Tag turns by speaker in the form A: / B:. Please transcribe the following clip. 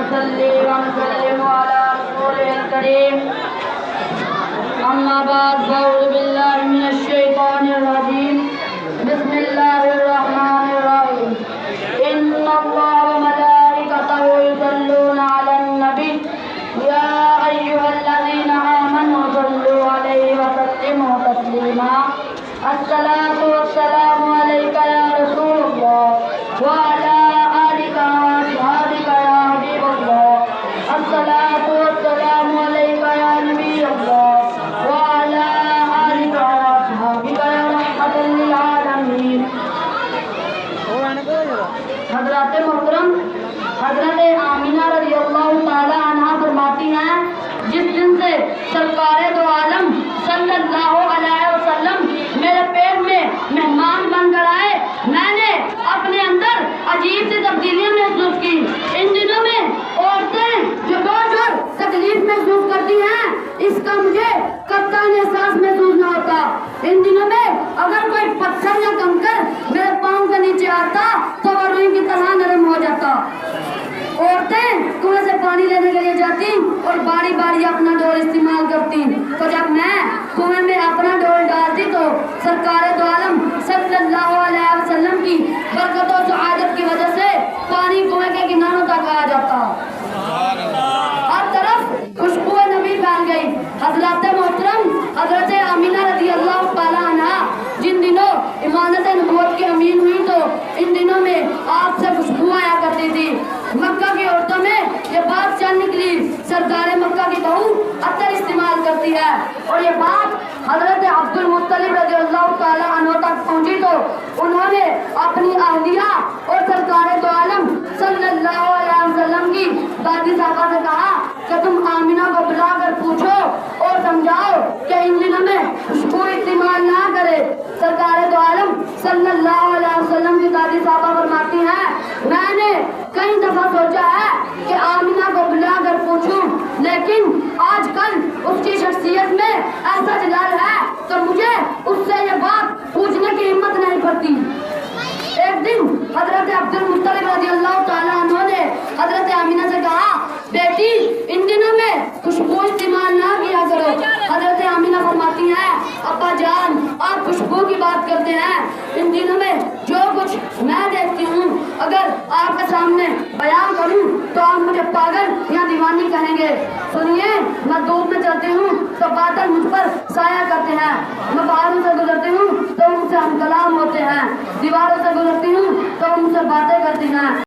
A: ونصلي ونسلم على رسوله الكريم أما بعد فأعوذ بالله من الشيطان الرجيم بسم الله الرحمن الرحيم إن الله وملائكته يصلون على النبي يا أيها الذين آمنوا صلوا عليه وسلموا تسليما الصلاة والسلام عليك يا رسول الله وعلى آلك وأصحابك يا حبيب الله الصلاة والسلام عليك يا نبي الله وعلى آلك وأصحابك يا رحمة للعالمين. حضرات محترم، حضرت آمینہ رضی اللہ تعالی عنہا فرماتی ہیں جس دن سے سرکار دو عالم صلی اللہ علیہ وسلم میرے پیٹ میں مہمان بن کر آئے، میں نے اپنے اندر عجیب سی تبدیلیاں محسوس کی. ان دنوں میں عورتیں جو بوجھ اور تکلیف محسوس کرتی ہیں اس کا مجھے قطعاً احساس محسوس نہ ہوتا. ان دنوں میں اگر کوئی پتھر یا کنکر میرے پاؤں کے نیچے آتا تو وہ روئی کی طرح نرم ہو جاتا. عورتیں کنویں سے پانی لینے کے لیے جاتی اور باری باری اپنا ڈول استعمال کرتی، تو جب میں کنویں میں اپنا ڈول ڈالتی تو سرکار دو عالم صلی اللہ علیہ وسلم کی برکت و سعادت کی وجہ سے پانی کنویں کے کناروں تک آ جاتا. ہر طرف خوشبو نبی پھیل گئی. حضرات محترم، حضرت آمینہ رضی اللہ تعالی عنہا جن دنوں امانت نبوت کی امین ہوئی تو ان دنوں میں آپ سے خوشبو آیا کرتی تھی. مکہ کی عورتوں میں یہ بات چل نکلی سردار مکہ کی بہو عطر استعمال کرتی ہے، اور یہ بات حضرت عبد المطلب رضی اللہ تعالی عنہ تک پہنچی تو انہوں نے اپنی اہلیہ اور سرکار دو عالم صلی اللہ علیہ وسلم کی دادی صاحبہ سے کہا کہ تم آمینہ کو بلا کر پوچھو اور سمجھاؤ کہ ان دنوں میں خوشبو استعمال نہ کرے. سرکار دو عالم صلی اللہ علیہ وسلم کی دادی صاحبہ فرماتی ہیں میں نے کئی دفعہ سوچا ہے کہ آمینہ کو بلا کر پوچھوں، لیکن آج کل اس کی شخصیت میں ایسا جلال ہے تو مجھے اس سے یہ بات پوچھنے کی ہمت نہیں پڑتی. ایک دن حضرت عبد المطلب رضی اللہ تعالیٰ عنہ نے حضرت آمینہ سے کہا بیٹی ان دنوں میں خوشبو استعمال نہ کیا کرو. حضرت آمینہ فرماتی ہیں ابا جان آپ خوشبو کی بات کرتے ہیں، ان دنوں میں جو کچھ میں دیکھتی ہوں اگر آپ کے سامنے بیان کروں تو آپ مجھے پاگل یا دیوانی کہیں گے. سنیے، میں دھوپ میں چلتی ہوں تو بادل مجھ پر سایہ کرتے ہیں، میں پہاڑوں سے گزرتی ہوں تو ان سے ہم کلام ہوتے ہیں، دیواروں سے گزرتی ہوں تو ان سے باتیں کرتی ہیں.